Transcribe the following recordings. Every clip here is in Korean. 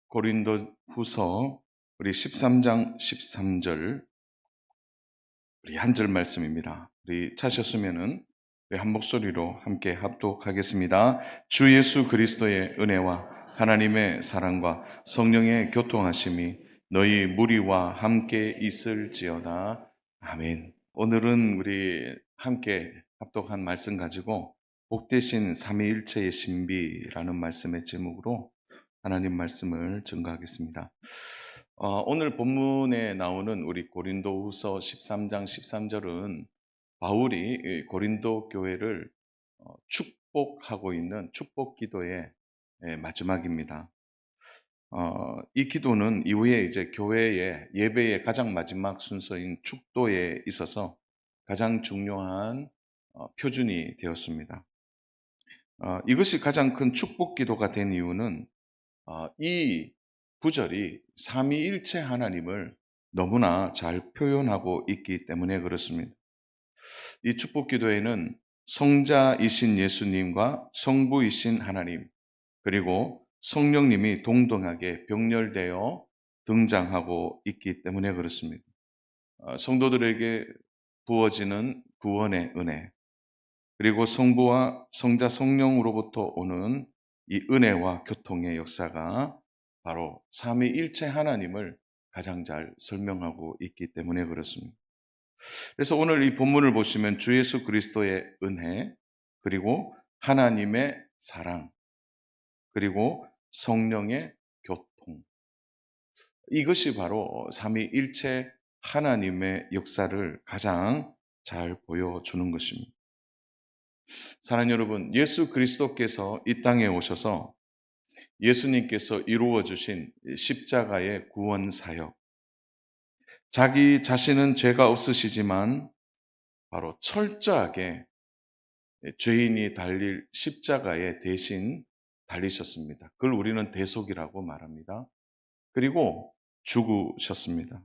고린도후서 우리 13장 13절 우리 한 절 말씀입니다. 우리 찾으셨으면은 우리 한 목소리로 함께 합독하겠습니다. 주 예수 그리스도의 은혜와 하나님의 사랑과 성령의 교통하심이 너희 무리와 함께 있을지어다. 아멘. 오늘은 우리 함께 합독한 말씀 가지고 복되신 삼위일체의 신비라는 말씀의 제목으로 하나님 말씀을 증거하겠습니다. 오늘 본문에 나오는 우리 고린도후서 13장 13절은 바울이 이 고린도 교회를 축복하고 있는 축복 기도의 마지막입니다. 이 기도는 이후에 이제 교회의 예배의 가장 마지막 순서인 축도에 있어서 가장 중요한 표준이 되었습니다. 이것이 가장 큰 축복 기도가 된 이유는 이 구절이 삼위일체 하나님을 너무나 잘 표현하고 있기 때문에 그렇습니다. 이 축복 기도에는 성자이신 예수님과 성부이신 하나님, 그리고 성령님이 동등하게 병렬되어 등장하고 있기 때문에 그렇습니다. 성도들에게 부어지는 구원의 은혜, 그리고 성부와 성자 성령으로부터 오는 이 은혜와 교통의 역사가 바로 삼위일체 하나님을 가장 잘 설명하고 있기 때문에 그렇습니다. 그래서 오늘 이 본문을 보시면 주 예수 그리스도의 은혜, 그리고 하나님의 사랑, 그리고 성령의 교통, 이것이 바로 삼위일체 하나님의 역사를 가장 잘 보여주는 것입니다. 사랑하는 여러분, 예수 그리스도께서 이 땅에 오셔서 예수님께서 이루어 주신 십자가의 구원 사역, 자기 자신은 죄가 없으시지만 바로 철저하게 죄인이 달릴 십자가에 대신 달리셨습니다. 그걸 우리는 대속이라고 말합니다. 그리고 죽으셨습니다.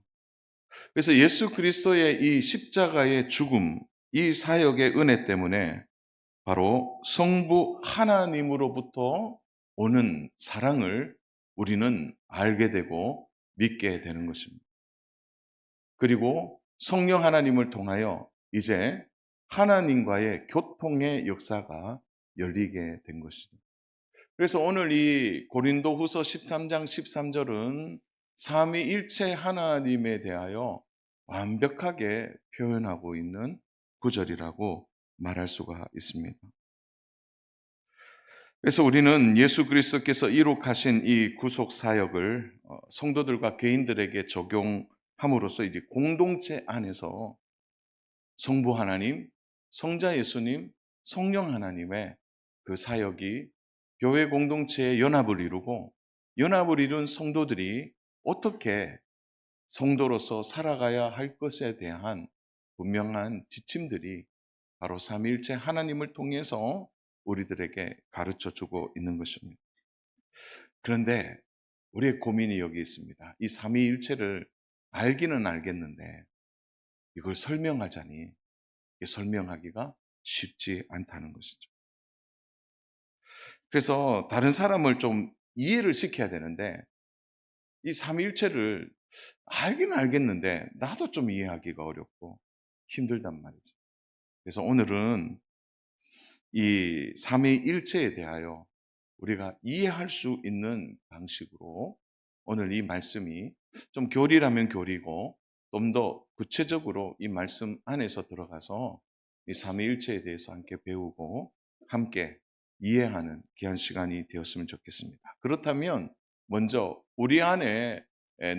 그래서 예수 그리스도의 이 십자가의 죽음, 이 사역의 은혜 때문에 바로 성부 하나님으로부터 오는 사랑을 우리는 알게 되고 믿게 되는 것입니다. 그리고 성령 하나님을 통하여 이제 하나님과의 교통의 역사가 열리게 된 것이죠. 그래서 오늘 이 고린도후서 13장 13절은 삼위일체 하나님에 대하여 완벽하게 표현하고 있는 구절이라고 말할 수가 있습니다. 그래서 우리는 예수 그리스도께서 이룩하신 이 구속 사역을 성도들과 개인들에게 적용함으로써 이제 공동체 안에서 성부 하나님, 성자 예수님, 성령 하나님의 그 사역이 교회 공동체의 연합을 이루고, 연합을 이룬 성도들이 어떻게 성도로서 살아가야 할 것에 대한 분명한 지침들이 바로 삼위일체 하나님을 통해서 우리들에게 가르쳐 주고 있는 것입니다. 그런데 우리의 고민이 여기 있습니다. 이 삼위일체를 알기는 알겠는데 이걸 설명하자니 이게 설명하기가 쉽지 않다는 것이죠. 그래서 다른 사람을 좀 이해를 시켜야 되는데 이 삼위일체를 알기는 알겠는데 나도 좀 이해하기가 어렵고 힘들단 말이죠. 그래서 오늘은 이 삼위일체에 대하여 우리가 이해할 수 있는 방식으로 오늘 이 말씀이 좀 교리라면 교리고 좀 더 구체적으로 이 말씀 안에서 들어가서 이 삼위일체에 대해서 함께 배우고 함께 이해하는 귀한 시간이 되었으면 좋겠습니다. 그렇다면 먼저 우리 안에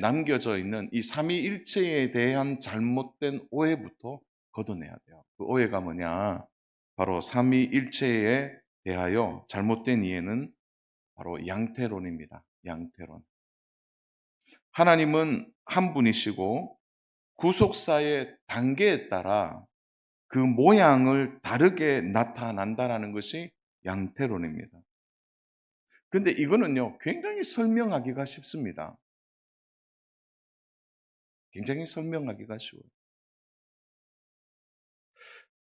남겨져 있는 이 삼위일체에 대한 잘못된 오해부터 걷어내야 돼요. 그 오해가 뭐냐? 바로 삼위일체에 대하여 잘못된 이해는 바로 양태론입니다. 양태론. 하나님은 한 분이시고 구속사의 단계에 따라 그 모양을 다르게 나타난다라는 것이 양태론입니다. 근데 이거는요, 굉장히 설명하기가 쉽습니다. 굉장히 설명하기가 쉬워요.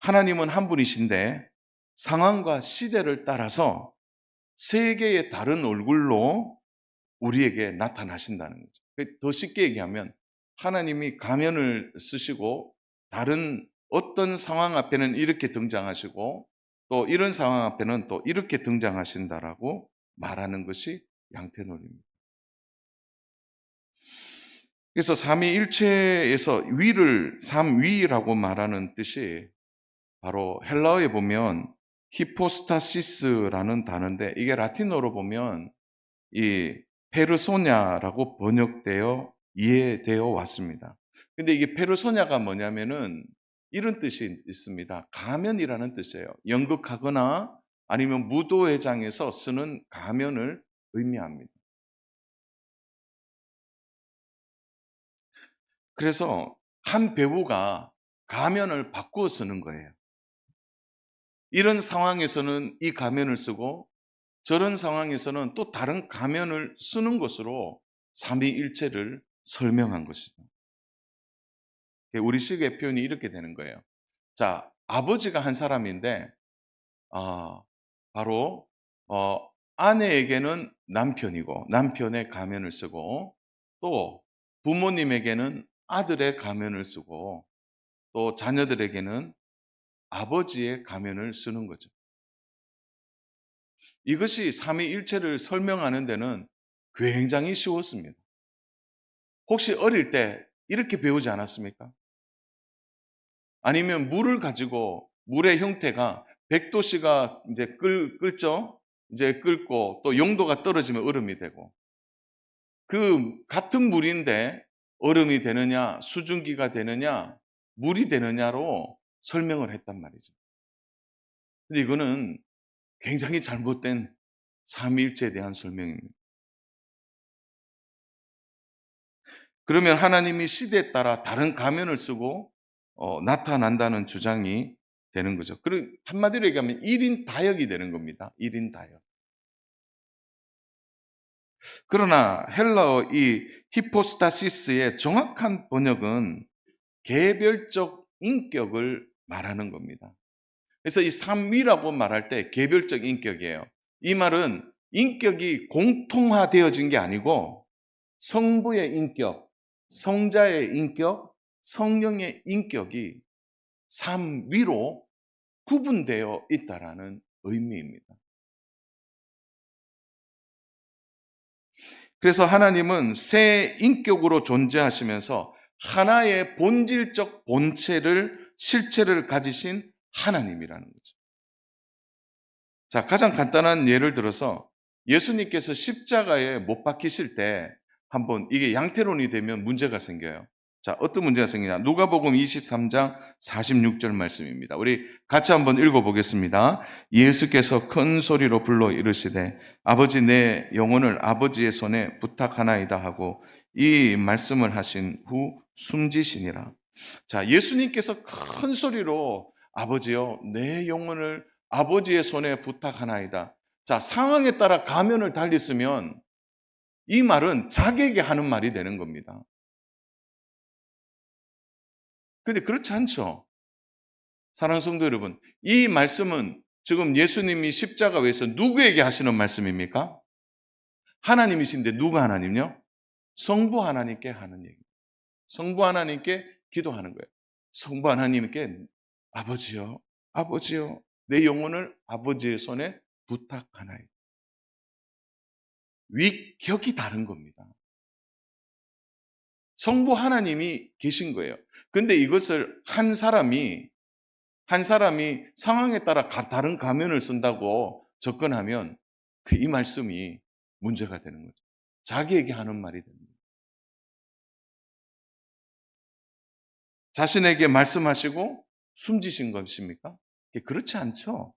하나님은 한 분이신데 상황과 시대를 따라서 세 개의 다른 얼굴로 우리에게 나타나신다는 거죠. 더 쉽게 얘기하면 하나님이 가면을 쓰시고 다른 어떤 상황 앞에는 이렇게 등장하시고 또 이런 상황 앞에는 또 이렇게 등장하신다라고 말하는 것이 양태놀이입니다. 그래서 삼위일체에서 위를 삼위라고 말하는 뜻이 바로 헬라어에 보면 히포스타시스라는 단어인데 이게 라틴어로 보면 이 페르소냐라고 번역되어 이해되어 왔습니다. 근데 이게 페르소냐가 뭐냐면은 이런 뜻이 있습니다. 가면이라는 뜻이에요. 연극하거나 아니면 무도회장에서 쓰는 가면을 의미합니다. 그래서 한 배우가 가면을 바꾸어 쓰는 거예요. 이런 상황에서는 이 가면을 쓰고 저런 상황에서는 또 다른 가면을 쓰는 것으로 삼위일체를 설명한 것이죠. 우리식의 표현이 이렇게 되는 거예요. 자, 아버지가 한 사람인데 어 바로 어 아내에게는 남편이고 남편의 가면을 쓰고 또 부모님에게는 아들의 가면을 쓰고 또 자녀들에게는 아버지의 가면을 쓰는 거죠. 이것이 삼위일체를 설명하는 데는 굉장히 쉬웠습니다. 혹시 어릴 때 이렇게 배우지 않았습니까? 아니면 물을 가지고 물의 형태가 100도씨가 이제 끓죠. 이제 끓고 또 용도가 떨어지면 얼음이 되고 그 같은 물인데 얼음이 되느냐 수증기가 되느냐 물이 되느냐로 설명을 했단 말이죠. 근데 이거는 굉장히 잘못된 삼위일체에 대한 설명입니다. 그러면 하나님이 시대에 따라 다른 가면을 쓰고 나타난다는 주장이 되는 거죠. 그리고 한마디로 얘기하면 1인 다역이 되는 겁니다. 1인 다역. 그러나 헬라어 이 히포스타시스의 정확한 번역은 개별적 인격을 말하는 겁니다. 그래서 이 삼위라고 말할 때 개별적 인격이에요. 이 말은 인격이 공통화되어진 게 아니고 성부의 인격, 성자의 인격, 성령의 인격이 삼위로 구분되어 있다라는 의미입니다. 그래서 하나님은 새 인격으로 존재하시면서 하나의 본질적 본체를 실체를 가지신 하나님이라는 거죠. 자, 가장 간단한 예를 들어서 예수님께서 십자가에 못 박히실 때 한번 이게 양태론이 되면 문제가 생겨요. 자, 어떤 문제가 생기냐? 누가복음 23장 46절 말씀입니다. 우리 같이 한번 읽어 보겠습니다. 예수께서 큰 소리로 불러 이르시되 아버지 내 영혼을 아버지의 손에 부탁하나이다 하고 이 말씀을 하신 후 숨지시니라. 자, 예수님께서 큰 소리로 아버지여 내 영혼을 아버지의 손에 부탁하나이다. 자, 상황에 따라 가면을 달리 쓰면 이 말은 자기에게 하는 말이 되는 겁니다. 근데 그렇지 않죠. 사랑하는 성도 여러분, 이 말씀은 지금 예수님이 십자가 위에서 누구에게 하시는 말씀입니까? 하나님이신데 누가 하나님요? 성부 하나님께 하는 얘기입니다. 성부 하나님께 기도하는 거예요. 성부 하나님께 아버지요, 아버지요, 내 영혼을 아버지의 손에 부탁하나이다. 위격이 다른 겁니다. 성부 하나님이 계신 거예요. 근데 이것을 한 사람이 상황에 따라 다른 가면을 쓴다고 접근하면 이 말씀이 문제가 되는 거죠. 자기에게 하는 말이 됩니다. 자신에게 말씀하시고 숨지신 것입니까? 그렇지 않죠.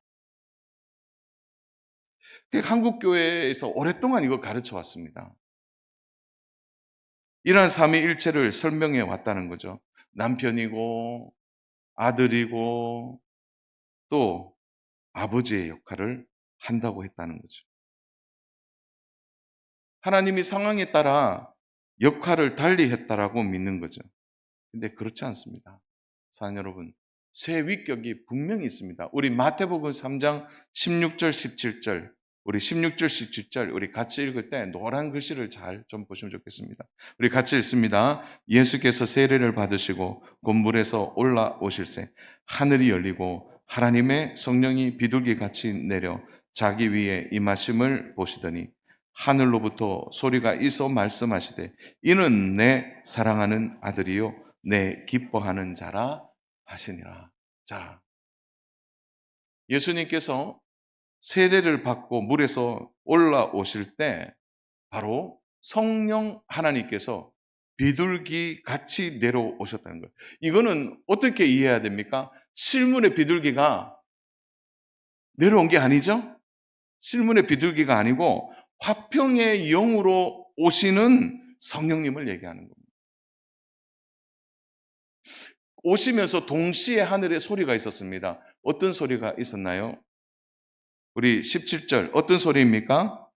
한국 교회에서 오랫동안 이거 가르쳐 왔습니다. 이러한 삼위일체를 설명해 왔다는 거죠. 남편이고 아들이고 또 아버지의 역할을 한다고 했다는 거죠. 하나님이 상황에 따라 역할을 달리 했다라고 믿는 거죠. 근데 그렇지 않습니다. 사랑 여러분, 새 위격이 분명히 있습니다. 우리 마태복음 3장 16절 17절 우리 16절, 17절 우리 같이 읽을 때 노란 글씨를 잘 좀 보시면 좋겠습니다. 우리 같이 읽습니다. 예수께서 세례를 받으시고 곧 물에서 올라오실새 하늘이 열리고 하나님의 성령이 비둘기 같이 내려 자기 위에 임하심을 보시더니 하늘로부터 소리가 있어 말씀하시되 이는 내 사랑하는 아들이요 내 기뻐하는 자라 하시니라. 자, 예수님께서 세례를 받고 물에서 올라오실 때 바로 성령 하나님께서 비둘기 같이 내려오셨다는 거예요. 이거는 어떻게 이해해야 됩니까? 실물의 비둘기가 내려온 게 아니죠? 실물의 비둘기가 아니고 화평의 영으로 오시는 성령님을 얘기하는 겁니다. 오시면서 동시에 하늘에 소리가 있었습니다. 어떤 소리가 있었나요? 우리 17절 어떤 소리입니까?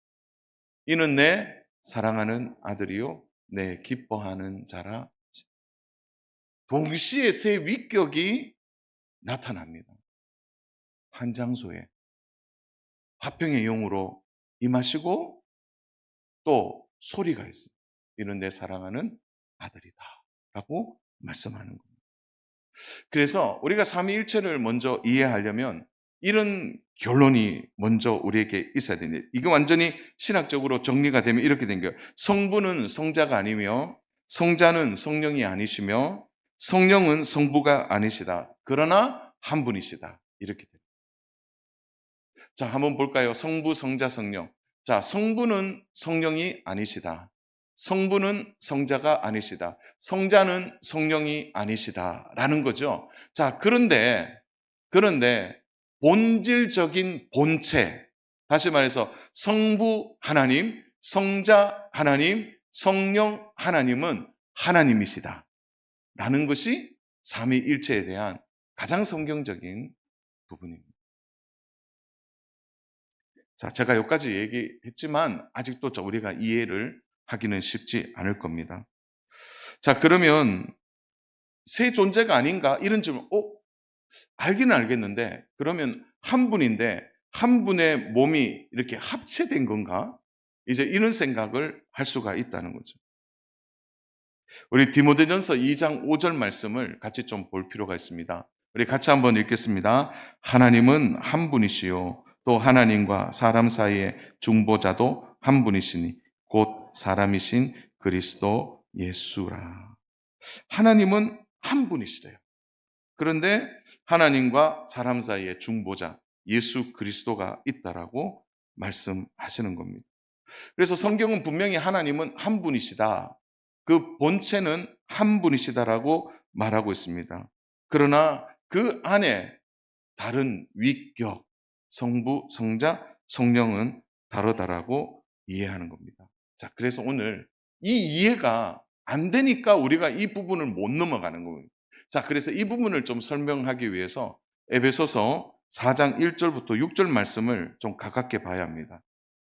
이는 내 사랑하는 아들이요 내 기뻐하는 자라. 동시에 세 위격이 나타납니다. 한 장소에 화평의 영으로 임하시고 또 소리가 있습니다. 이는 내 사랑하는 아들이다 라고 말씀하는 겁니다. 그래서 우리가 삼위일체를 먼저 이해하려면 이런 결론이 먼저 우리에게 있어야 됩니다. 이게 완전히 신학적으로 정리가 되면 이렇게 된 거예요. 성부는 성자가 아니며 성자는 성령이 아니시며 성령은 성부가 아니시다. 그러나 한 분이시다. 이렇게 됩니다. 자, 한번 볼까요? 성부, 성자, 성령. 자, 성부는 성령이 아니시다. 성부는 성자가 아니시다. 성자는 성령이 아니시다라는 거죠. 자, 그런데 본질적인 본체, 다시 말해서 성부 하나님, 성자 하나님, 성령 하나님은 하나님이시다. 라는 것이 삼위일체에 대한 가장 성경적인 부분입니다. 자, 제가 여기까지 얘기했지만 아직도 우리가 이해를 하기는 쉽지 않을 겁니다. 자, 그러면 세 존재가 아닌가? 이런 질문, 알기는 알겠는데, 그러면 한 분인데, 한 분의 몸이 이렇게 합체된 건가? 이제 이런 생각을 할 수가 있다는 거죠. 우리 디모데전서 2장 5절 말씀을 같이 좀 볼 필요가 있습니다. 우리 같이 한번 읽겠습니다. 하나님은 한 분이시요. 또 하나님과 사람 사이의 중보자도 한 분이시니 곧 사람이신 그리스도 예수라. 하나님은 한 분이시래요. 그런데 하나님과 사람 사이의 중보자 예수 그리스도가 있다라고 말씀하시는 겁니다. 그래서 성경은 분명히 하나님은 한 분이시다. 그 본체는 한 분이시다라고 말하고 있습니다. 그러나 그 안에 다른 위격, 성부, 성자, 성령은 다르다라고 이해하는 겁니다. 자, 그래서 오늘 이 이해가 안 되니까 우리가 이 부분을 못 넘어가는 겁니다. 자, 그래서 이 부분을 좀 설명하기 위해서 에베소서 4장 1절부터 6절 말씀을 좀 가깝게 봐야 합니다.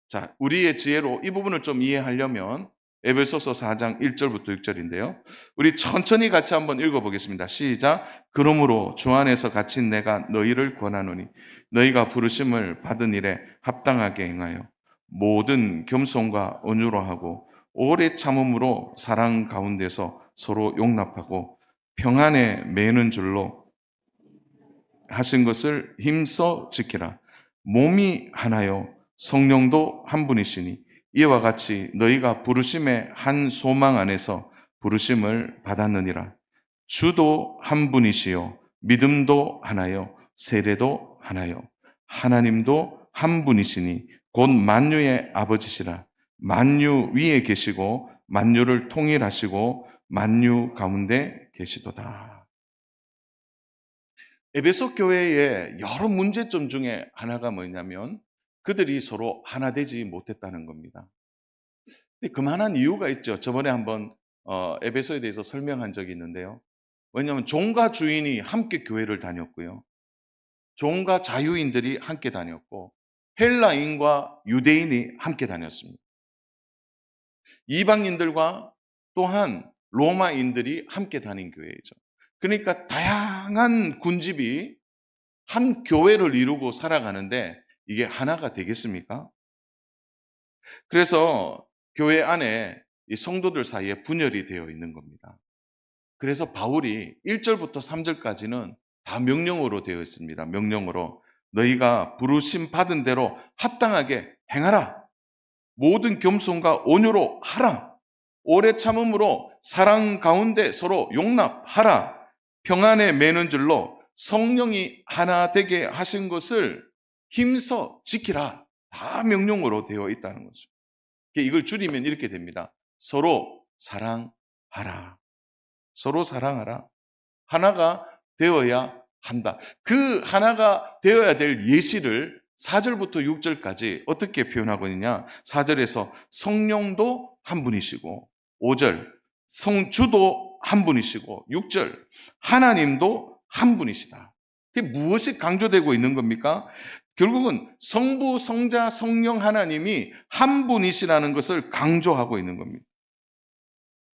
자, 우리의 지혜로 이 부분을 좀 이해하려면 에베소서 4장 1절부터 6절인데요. 우리 천천히 같이 한번 읽어보겠습니다. 시작. 그러므로 주 안에서 갇힌 내가 너희를 권하노니 너희가 부르심을 받은 일에 합당하게 행하여 모든 겸손과 온유로 하고 오래 참음으로 사랑 가운데서 서로 용납하고 평안에 매는 줄로 하신 것을 힘써 지키라. 몸이 하나요 성령도 한 분이시니 이와 같이 너희가 부르심의 한 소망 안에서 부르심을 받았느니라. 주도 한 분이시요 믿음도 하나요 세례도 하나요 하나님도 한 분이시니 곧 만유의 아버지시라. 만유 위에 계시고 만유를 통일하시고 만유 가운데 계시도다. 에베소 교회의 여러 문제점 중에 하나가 뭐냐면 그들이 서로 하나 되지 못했다는 겁니다. 근데 그만한 이유가 있죠. 저번에 한번 에베소에 대해서 설명한 적이 있는데요. 왜냐하면 종과 주인이 함께 교회를 다녔고요. 종과 자유인들이 함께 다녔고 헬라인과 유대인이 함께 다녔습니다. 이방인들과 또한 로마인들이 함께 다닌 교회이죠. 그러니까 다양한 군집이 한 교회를 이루고 살아가는데 이게 하나가 되겠습니까? 그래서 교회 안에 이 성도들 사이에 분열이 되어 있는 겁니다. 그래서 바울이 1절부터 3절까지는 다 명령어로 되어 있습니다. 명령어로. 너희가 부르심 받은 대로 합당하게 행하라. 모든 겸손과 온유로 하라. 오래 참음으로 사랑 가운데 서로 용납하라. 평안에 매는 줄로 성령이 하나 되게 하신 것을 힘써 지키라. 다 명령어로 되어 있다는 거죠. 이걸 줄이면 이렇게 됩니다. 서로 사랑하라. 서로 사랑하라. 하나가 되어야 한다. 그 하나가 되어야 될 예시를 4절부터 6절까지 어떻게 표현하고 있느냐? 4절에서 성령도 한 분이시고, 5절 성주도 한 분이시고, 6절 하나님도 한 분이시다. 그게 무엇이 강조되고 있는 겁니까? 결국은 성부, 성자, 성령 하나님이 한 분이시라는 것을 강조하고 있는 겁니다.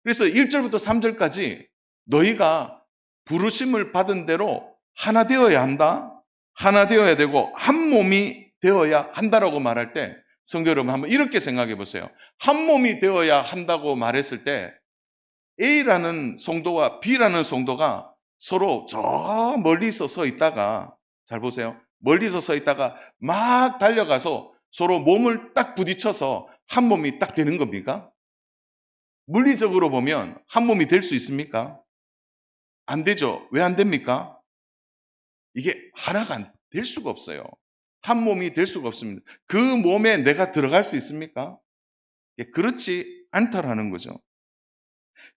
그래서 1절부터 3절까지 너희가 부르심을 받은 대로 하나 되어야 한다. 하나 되어야 되고 한 몸이 되어야 한다라고 말할 때 성도 여러분 한번 이렇게 생각해 보세요. 한 몸이 되어야 한다고 말했을 때 A라는 성도와 B라는 성도가 서로 저 멀리서 서 있다가 잘 보세요. 멀리서 서 있다가 막 달려가서 서로 몸을 딱 부딪혀서 한 몸이 딱 되는 겁니까? 물리적으로 보면 한 몸이 될 수 있습니까? 안 되죠. 왜 안 됩니까? 이게 하나가 될 수가 없어요. 한 몸이 될 수가 없습니다. 그 몸에 내가 들어갈 수 있습니까? 그렇지 않다라는 거죠.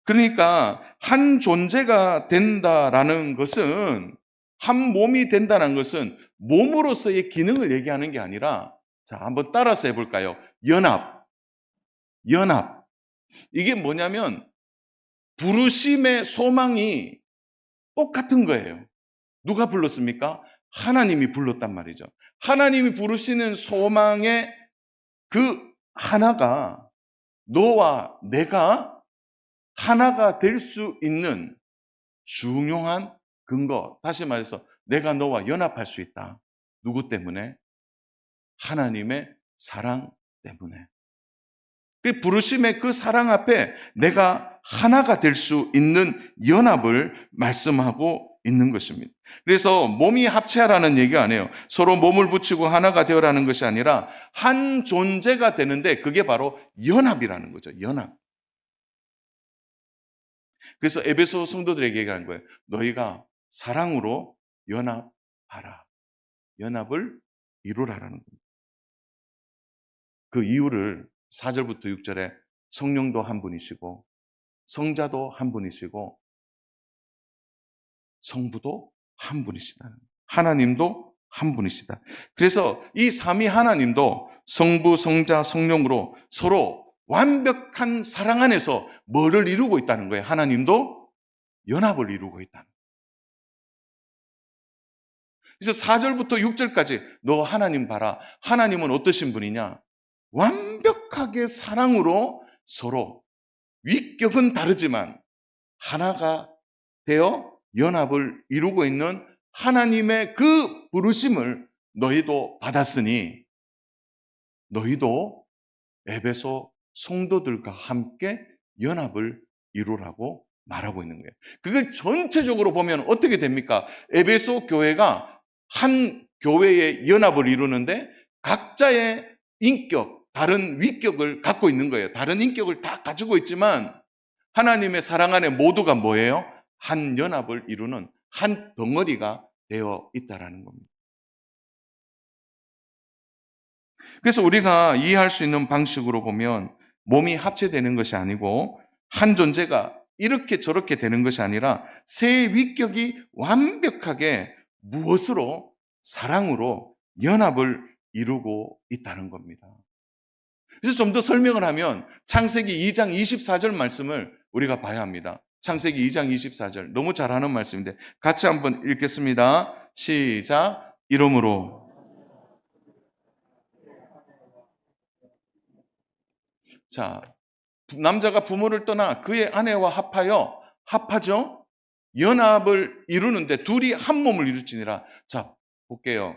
그러니까 한 존재가 된다라는 것은, 한 몸이 된다는 것은 몸으로서의 기능을 얘기하는 게 아니라, 자, 한번 따라서 해볼까요? 연합. 이게 뭐냐면 부르심의 소망이 똑같은 거예요. 누가 불렀습니까? 하나님이 불렀단 말이죠. 하나님이 부르시는 소망의 그 하나가 너와 내가 하나가 될 수 있는 중요한 근거. 다시 말해서 내가 너와 연합할 수 있다. 누구 때문에? 하나님의 사랑 때문에. 그 부르심의 그 사랑 앞에 내가 하나가 될 수 있는 연합을 말씀하고 있는 것입니다. 그래서 몸이 합체하라는 얘기가 아니에요. 서로 몸을 붙이고 하나가 되어라는 것이 아니라 한 존재가 되는데 그게 바로 연합이라는 거죠. 연합. 그래서 에베소 성도들에게 얘기한 거예요. 너희가 사랑으로 연합하라. 연합을 이루라라는 겁니다. 그 이유를 4절부터 6절에 성령도 한 분이시고 성자도 한 분이시고 성부도 한 분이시다. 하나님도 한 분이시다. 그래서 이 삼위 하나님도 성부, 성자, 성령으로 서로 완벽한 사랑 안에서 뭐를 이루고 있다는 거예요? 하나님도 연합을 이루고 있다는 거예요. 그래서 4절부터 6절까지 너 하나님 봐라. 하나님은 어떠신 분이냐? 완벽하게 사랑으로 서로 위격은 다르지만 하나가 되어 연합을 이루고 있는 하나님의 그 부르심을 너희도 받았으니 너희도 에베소 성도들과 함께 연합을 이루라고 말하고 있는 거예요. 그걸 전체적으로 보면 어떻게 됩니까? 에베소 교회가 한 교회의 연합을 이루는데 각자의 인격, 다른 위격을 갖고 있는 거예요. 다른 인격을 다 가지고 있지만 하나님의 사랑 안에 모두가 뭐예요? 한 연합을 이루는 한 덩어리가 되어 있다라는 겁니다. 그래서 우리가 이해할 수 있는 방식으로 보면 몸이 합체되는 것이 아니고 한 존재가 이렇게 저렇게 되는 것이 아니라 세 위격이 완벽하게 무엇으로? 사랑으로 연합을 이루고 있다는 겁니다. 그래서 좀 더 설명을 하면 창세기 2장 24절 말씀을 우리가 봐야 합니다. 창세기 2장 24절 너무 잘하는 말씀인데 같이 한번 읽겠습니다. 시작. 이러므로 자, 남자가 부모를 떠나 그의 아내와 합하죠? 연합을 이루는데 둘이 한 몸을 이룰지니라. 자, 볼게요.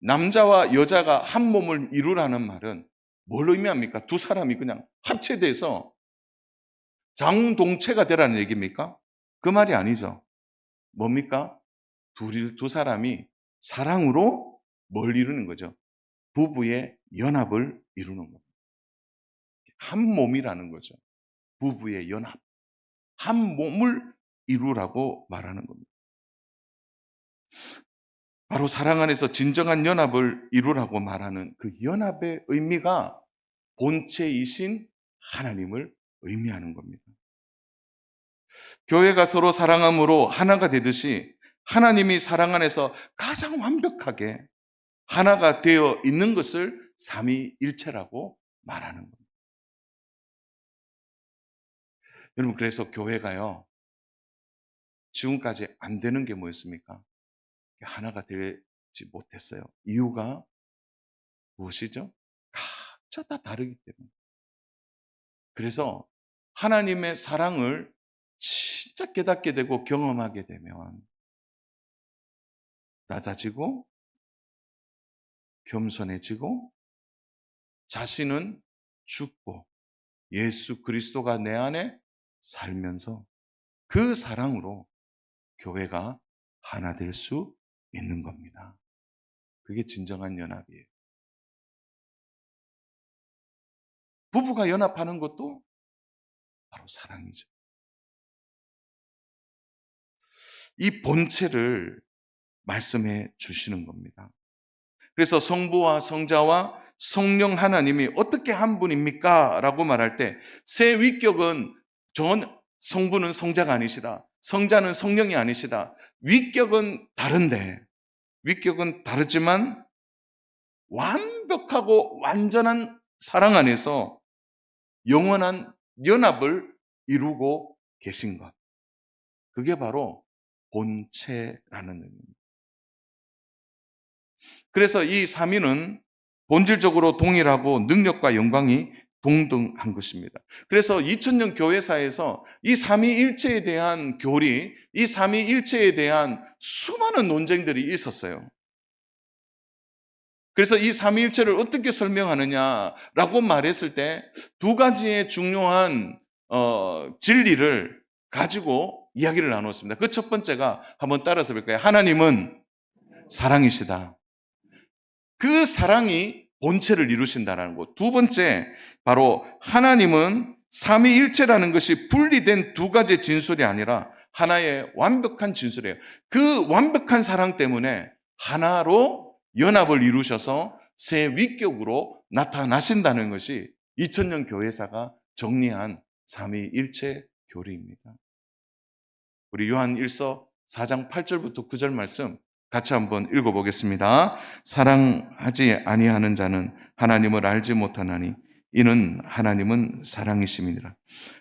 남자와 여자가 한 몸을 이루라는 말은 뭘 의미합니까? 두 사람이 그냥 합체돼서 장동체가 되라는 얘기입니까? 그 말이 아니죠. 뭡니까? 두 사람이 사랑으로 뭘 이루는 거죠? 부부의 연합을 이루는 겁니다. 한 몸이라는 거죠. 부부의 연합. 한 몸을 이루라고 말하는 겁니다. 바로 사랑 안에서 진정한 연합을 이루라고 말하는 그 연합의 의미가 본체이신 하나님을 의미하는 겁니다. 교회가 서로 사랑함으로 하나가 되듯이 하나님이 사랑 안에서 가장 완벽하게 하나가 되어 있는 것을 삼위일체라고 말하는 겁니다. 여러분, 그래서 교회가요, 지금까지 안 되는 게 뭐였습니까? 하나가 되지 못했어요. 이유가 무엇이죠? 각자 다 다르기 때문에. 그래서 하나님의 사랑을 진짜 깨닫게 되고 경험하게 되면 낮아지고 겸손해지고 자신은 죽고 예수 그리스도가 내 안에 살면서 그 사랑으로 교회가 하나 될 수 있는 겁니다. 그게 진정한 연합이에요. 부부가 연합하는 것도 바로 사랑이죠. 이 본체를 말씀해 주시는 겁니다. 그래서 성부와 성자와 성령 하나님이 어떻게 한 분입니까? 라고 말할 때 새 위격은 성부는 성자가 아니시다. 성자는 성령이 아니시다. 위격은 다른데 위격은 다르지만 완벽하고 완전한 사랑 안에서 영원한 연합을 이루고 계신 것. 그게 바로 본체라는 의미입니다. 그래서 이 삼위는 본질적으로 동일하고 능력과 영광이 동등한 것입니다. 그래서 2000년 교회사에서 이 삼위일체에 대한 교리, 이 삼위일체에 대한 수많은 논쟁들이 있었어요. 그래서 이 삼위일체를 어떻게 설명하느냐라고 말했을 때 두 가지의 중요한 진리를 가지고 이야기를 나눴습니다. 그 첫 번째가 한번 따라서 볼까요? 하나님은 사랑이시다. 그 사랑이 본체를 이루신다는 것. 두 번째, 바로 하나님은 삼위일체라는 것이 분리된 두 가지 진술이 아니라 하나의 완벽한 진술이에요. 그 완벽한 사랑 때문에 하나로 연합을 이루셔서 새 위격으로 나타나신다는 것이 2000년 교회사가 정리한 삼위일체 교리입니다. 우리 요한 1서 4장 8절부터 9절 말씀 같이 한번 읽어보겠습니다. 사랑하지 아니하는 자는 하나님을 알지 못하나니 이는 하나님은 사랑이심이니라.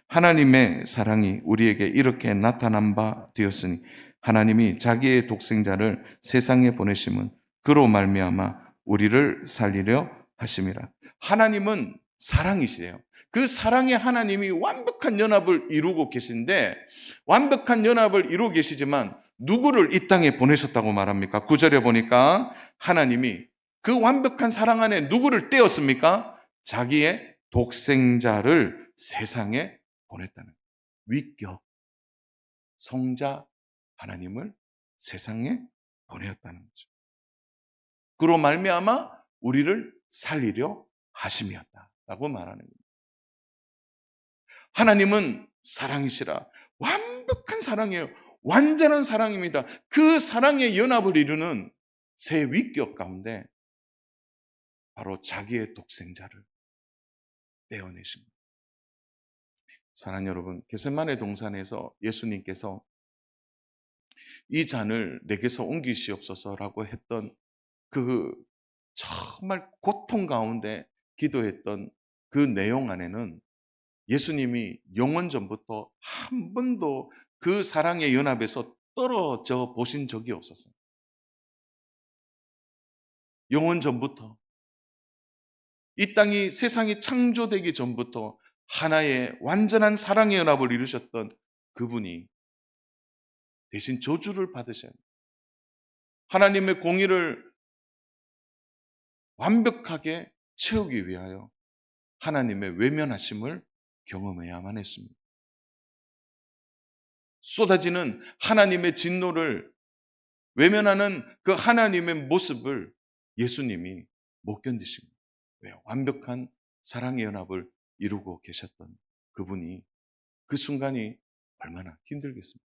하나님의 사랑이 우리에게 이렇게 나타난 바 되었으니 하나님이 자기의 독생자를 세상에 보내심은 그로 말미암아 우리를 살리려 하심이라. 하나님은 사랑이시래요. 그 사랑의 하나님이 완벽한 연합을 이루고 계신데 완벽한 연합을 이루고 계시지만 누구를 이 땅에 보내셨다고 말합니까? 9절에 보니까 하나님이 그 완벽한 사랑 안에 누구를 떼었습니까? 자기의 독생자를 세상에 보냈다는 위격 성자 하나님을 세상에 보내었다는 거죠. 그로 말미암아 우리를 살리려 하심이었다라고 말하는 겁니다. 하나님은 사랑이시라. 완벽한 사랑이에요. 완전한 사랑입니다. 그 사랑의 연합을 이루는 새 위격 가운데 바로 자기의 독생자를 떼어내신 겁니다. 사랑하는 여러분, 겟세마네 동산에서 예수님께서 이 잔을 내게서 옮기시옵소서라고 했던 그 정말 고통 가운데 기도했던 그 내용 안에는 예수님이 영원 전부터 한 번도 그 사랑의 연합에서 떨어져 보신 적이 없었어요. 영원 전부터 이 땅이 세상이 창조되기 전부터 하나의 완전한 사랑의 연합을 이루셨던 그분이 대신 저주를 받으셔야 합니다. 하나님의 공의를 완벽하게 채우기 위하여 하나님의 외면하심을 경험해야만 했습니다. 쏟아지는 하나님의 진노를 외면하는 그 하나님의 모습을 예수님이 못 견디신 거예요. 왜요? 완벽한 사랑의 연합을 이루고 계셨던 그분이 그 순간이 얼마나 힘들겠습니까?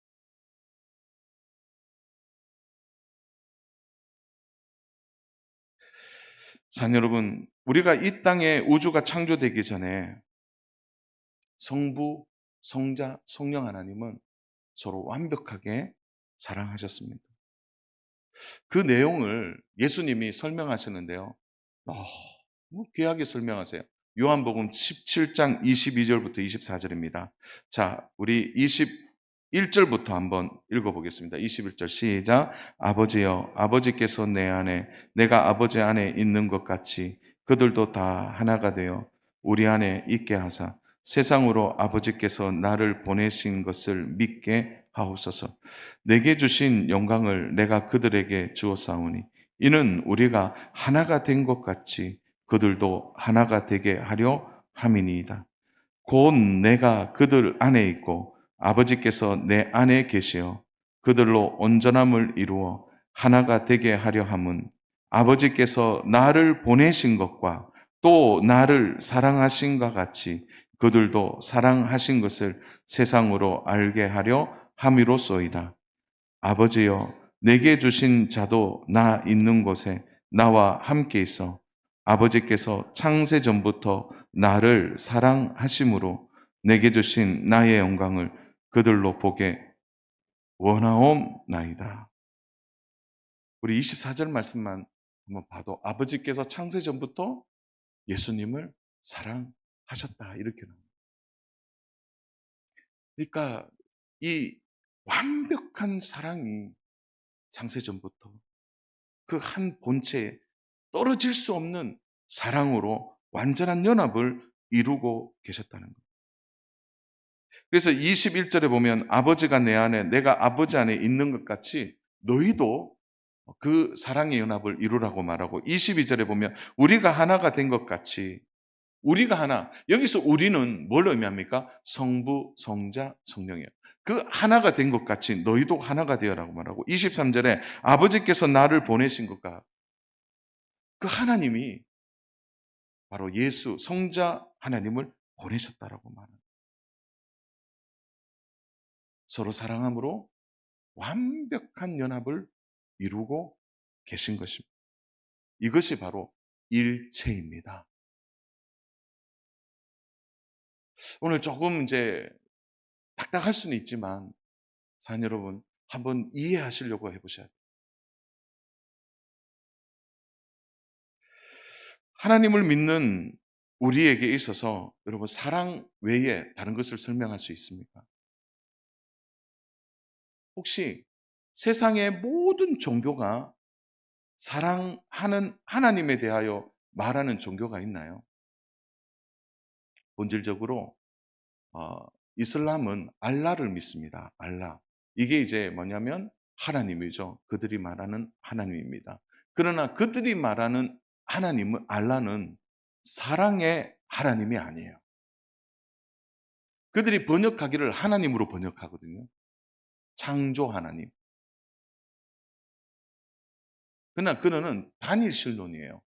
자, 여러분, 우리가 이 땅에 우주가 창조되기 전에 성부, 성자, 성령 하나님은 서로 완벽하게 사랑하셨습니다. 그 내용을 예수님이 설명하시는데요. 너무 귀하게 설명하세요. 요한복음 17장 22절부터 24절입니다. 자, 우리 21절부터 한번 읽어보겠습니다. 21절 시작. 아버지여, 아버지께서 내 안에, 내가 아버지 안에 있는 것 같이 그들도 다 하나가 되어 우리 안에 있게 하사 세상으로 아버지께서 나를 보내신 것을 믿게 하옵소서. 내게 주신 영광을 내가 그들에게 주었사오니 이는 우리가 하나가 된 것 같이 그들도 하나가 되게 하려 함이니이다. 곧 내가 그들 안에 있고 아버지께서 내 안에 계시어 그들로 온전함을 이루어 하나가 되게 하려 함은 아버지께서 나를 보내신 것과 또 나를 사랑하신 것 같이 그들도 사랑하신 것을 세상으로 알게 하려 함이로소이다. 아버지여, 내게 주신 자도 나 있는 곳에 나와 함께 있어 아버지께서 창세 전부터 나를 사랑하심으로 내게 주신 나의 영광을 그들로 보게 원하옵나이다. 우리 24절 말씀만 한번 봐도 아버지께서 창세 전부터 예수님을 사랑하셨다 이렇게 나옵니다. 그러니까 이 완벽한 사랑이 창세 전부터 그 한 본체에 떨어질 수 없는 사랑으로 완전한 연합을 이루고 계셨다는 거예요. 그래서 21절에 보면 아버지가 내 안에 내가 아버지 안에 있는 것 같이 너희도 그 사랑의 연합을 이루라고 말하고 22절에 보면 우리가 하나가 된 것 같이 우리가 하나. 여기서 우리는 뭘 의미합니까? 성부, 성자, 성령이에요. 그 하나가 된 것 같이 너희도 하나가 되어라고 말하고 23절에 아버지께서 나를 보내신 것과 그 하나님이 바로 예수, 성자 하나님을 보내셨다라고 말합니다. 서로 사랑함으로 완벽한 연합을 이루고 계신 것입니다. 이것이 바로 일체입니다. 오늘 조금 이제 딱딱할 수는 있지만 사랑 여러분 한번 이해하시려고 해보셔야 돼요. 하나님을 믿는 우리에게 있어서 여러분 사랑 외에 다른 것을 설명할 수 있습니까? 혹시 세상의 모든 종교가 사랑하는 하나님에 대하여 말하는 종교가 있나요? 본질적으로 이슬람은 알라를 믿습니다. 알라. 이게 이제 뭐냐면 하나님이죠. 그들이 말하는 하나님입니다. 그러나 그들이 말하는 하나님은 알라는 사랑의 하나님이 아니에요. 그들이 번역하기를 하나님으로 번역하거든요. 창조 하나님. 그러나 그는 단일 신론이에요.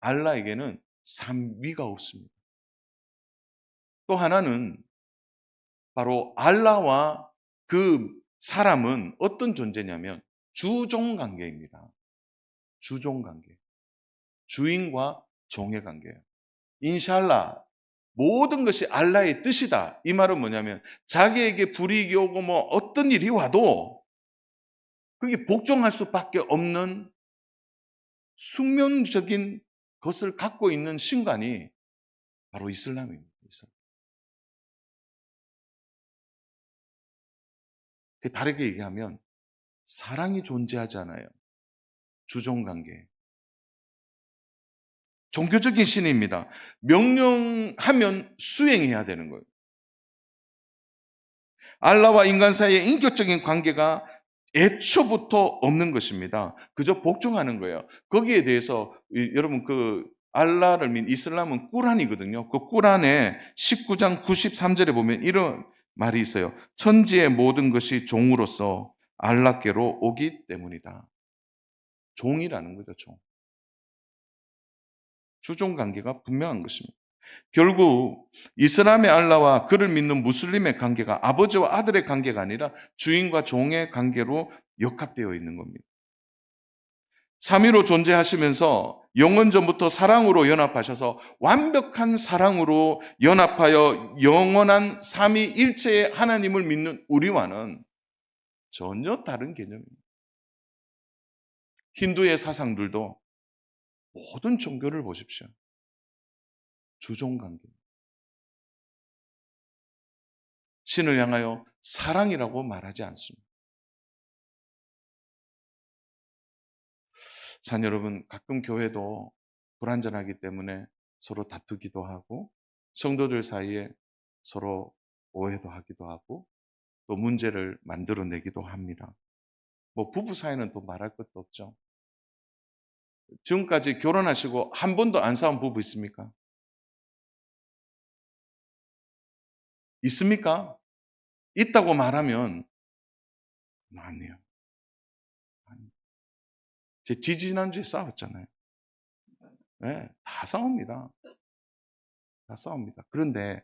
알라에게는 삼위가 없습니다. 또 하나는 바로 알라와 그 사람은 어떤 존재냐면 주종 관계입니다. 주종 관계. 주인과 종의 관계예요. 인샬라 모든 것이 알라의 뜻이다. 이 말은 뭐냐면 자기에게 불이익이 오고 뭐 어떤 일이 와도 그게 복종할 수밖에 없는 숙명적인 것을 갖고 있는 신관이 바로 이슬람입니다. 다르게 얘기하면 사랑이 존재하지 않아요. 주종관계. 종교적인 신입니다. 명령하면 수행해야 되는 거예요. 알라와 인간 사이의 인격적인 관계가 애초부터 없는 것입니다. 그저 복종하는 거예요. 거기에 대해서 여러분 그 알라를 믿는 이슬람은 꾸란이거든요. 그 꾸란의 19장 93절에 보면 이런 말이 있어요. 천지의 모든 것이 종으로서 알라께로 오기 때문이다. 종이라는 거죠, 종. 주종 관계가 분명한 것입니다. 결국 이슬람의 알라와 그를 믿는 무슬림의 관계가 아버지와 아들의 관계가 아니라 주인과 종의 관계로 역학되어 있는 겁니다. 삼위로 존재하시면서 영원전부터 사랑으로 연합하셔서 완벽한 사랑으로 연합하여 영원한 삼위일체의 하나님을 믿는 우리와는 전혀 다른 개념입니다. 힌두의 사상들도 모든 종교를 보십시오. 주종관계. 신을 향하여 사랑이라고 말하지 않습니다. 산 여러분, 가끔 교회도 불완전하기 때문에 서로 다투기도 하고 성도들 사이에 서로 오해도 하기도 하고 또 문제를 만들어내기도 합니다. 뭐 부부 사이는 또 말할 것도 없죠. 지금까지 결혼하시고 한 번도 안 싸운 부부 있습니까? 있습니까? 있다고 말하면 아니에요. 제 지지난주에 싸웠잖아요. 네, 다 싸웁니다. 다 싸웁니다. 그런데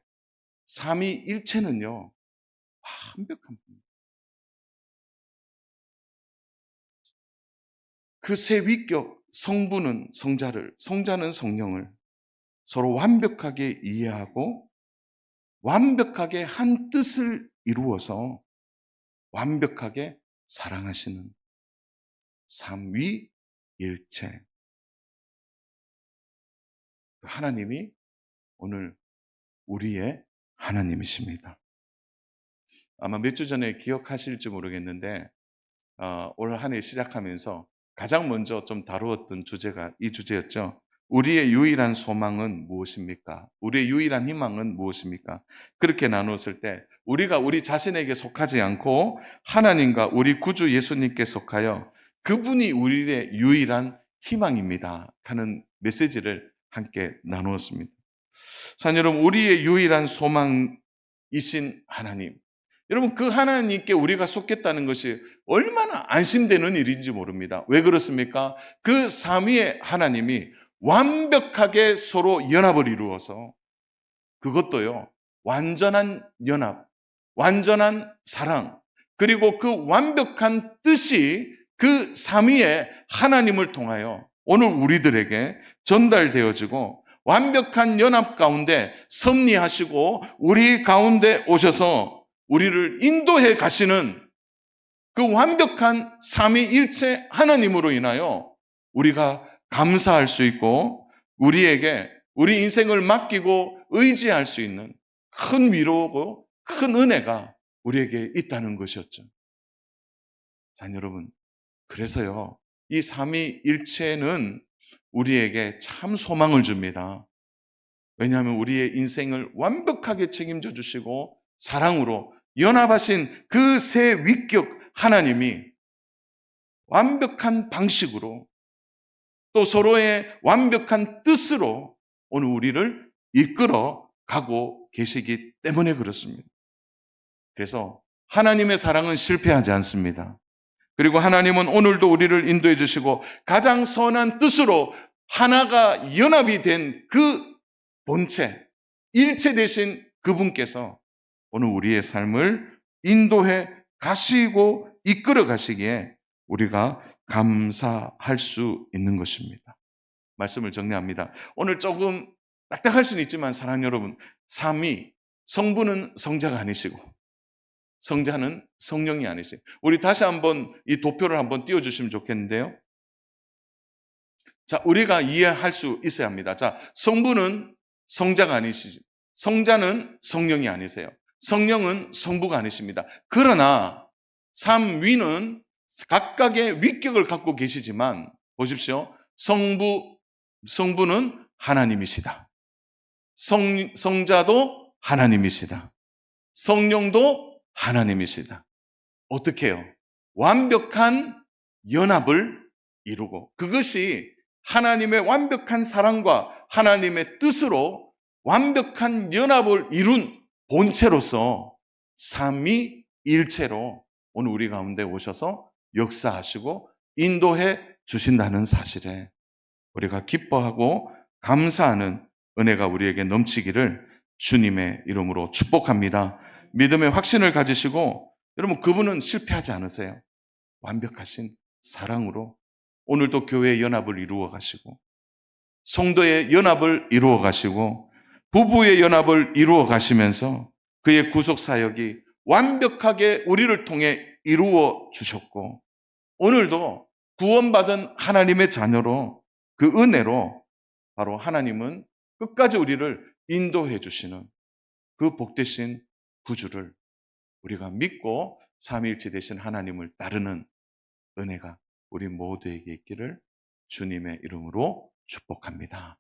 삼위일체는요, 완벽한 분입니다. 그 세 위격 성부는 성자를, 성자는 성령을 서로 완벽하게 이해하고 완벽하게 한 뜻을 이루어서 완벽하게 사랑하시는 삼위일체. 하나님이 오늘 우리의 하나님이십니다. 아마 몇 주 전에 기억하실지 모르겠는데 올 한 해 시작하면서 가장 먼저 좀 다루었던 주제가 이 주제였죠. 우리의 유일한 소망은 무엇입니까? 우리의 유일한 희망은 무엇입니까? 그렇게 나누었을 때 우리가 우리 자신에게 속하지 않고 하나님과 우리 구주 예수님께 속하여 그분이 우리의 유일한 희망입니다 하는 메시지를 함께 나누었습니다. 산 여러분, 우리의 유일한 소망이신 하나님, 여러분 그 하나님께 우리가 속겠다는 것이 얼마나 안심되는 일인지 모릅니다. 왜 그렇습니까? 그 삼위의 하나님이 완벽하게 서로 연합을 이루어서 그것도요 완전한 연합, 완전한 사랑, 그리고 그 완벽한 뜻이 그 삼위의 하나님을 통하여 오늘 우리들에게 전달되어지고 완벽한 연합 가운데 섭리하시고 우리 가운데 오셔서 우리를 인도해 가시는 그 완벽한 삼위일체 하나님으로 인하여 우리가 감사할 수 있고 우리에게 우리 인생을 맡기고 의지할 수 있는 큰 위로고 큰 은혜가 우리에게 있다는 것이었죠. 자, 여러분, 그래서요 이 삼위일체는 우리에게 참 소망을 줍니다. 왜냐하면 우리의 인생을 완벽하게 책임져 주시고 사랑으로 연합하신 그 세 위격 하나님이 완벽한 방식으로 또 서로의 완벽한 뜻으로 오늘 우리를 이끌어 가고 계시기 때문에 그렇습니다. 그래서 하나님의 사랑은 실패하지 않습니다. 그리고 하나님은 오늘도 우리를 인도해 주시고 가장 선한 뜻으로 하나가 연합이 된 그 본체, 일체 되신 그분께서 오늘 우리의 삶을 인도해 가시고 이끌어 가시기에 우리가 감사할 수 있는 것입니다. 말씀을 정리합니다. 오늘 조금 딱딱할 수는 있지만 사랑하는 여러분, 삼위, 성부는 성자가 아니시고 성자는 성령이 아니시고, 우리 다시 한번 이 도표를 한번 띄워주시면 좋겠는데요. 자, 우리가 이해할 수 있어야 합니다. 자, 성부는 성자가 아니시죠. 성자는 성령이 아니세요. 성령은 성부가 아니십니다. 그러나 삼위는 각각의 위격을 갖고 계시지만 보십시오. 성부는 하나님이시다. 성자도 하나님이시다. 성령도 하나님이시다. 어떻게 해요? 완벽한 연합을 이루고 그것이 하나님의 완벽한 사랑과 하나님의 뜻으로 완벽한 연합을 이룬 본체로서 삼위일체로 오늘 우리 가운데 오셔서 역사하시고 인도해 주신다는 사실에 우리가 기뻐하고 감사하는 은혜가 우리에게 넘치기를 주님의 이름으로 축복합니다. 믿음의 확신을 가지시고 여러분, 그분은 실패하지 않으세요. 완벽하신 사랑으로 오늘도 교회의 연합을 이루어 가시고 성도의 연합을 이루어 가시고 부부의 연합을 이루어 가시면서 그의 구속 사역이 완벽하게 우리를 통해 이루어 주셨고 오늘도 구원받은 하나님의 자녀로 그 은혜로 바로 하나님은 끝까지 우리를 인도해 주시는 그 복되신 구주를 우리가 믿고 삼위일체 되신 하나님을 따르는 은혜가 우리 모두에게 있기를 주님의 이름으로 축복합니다.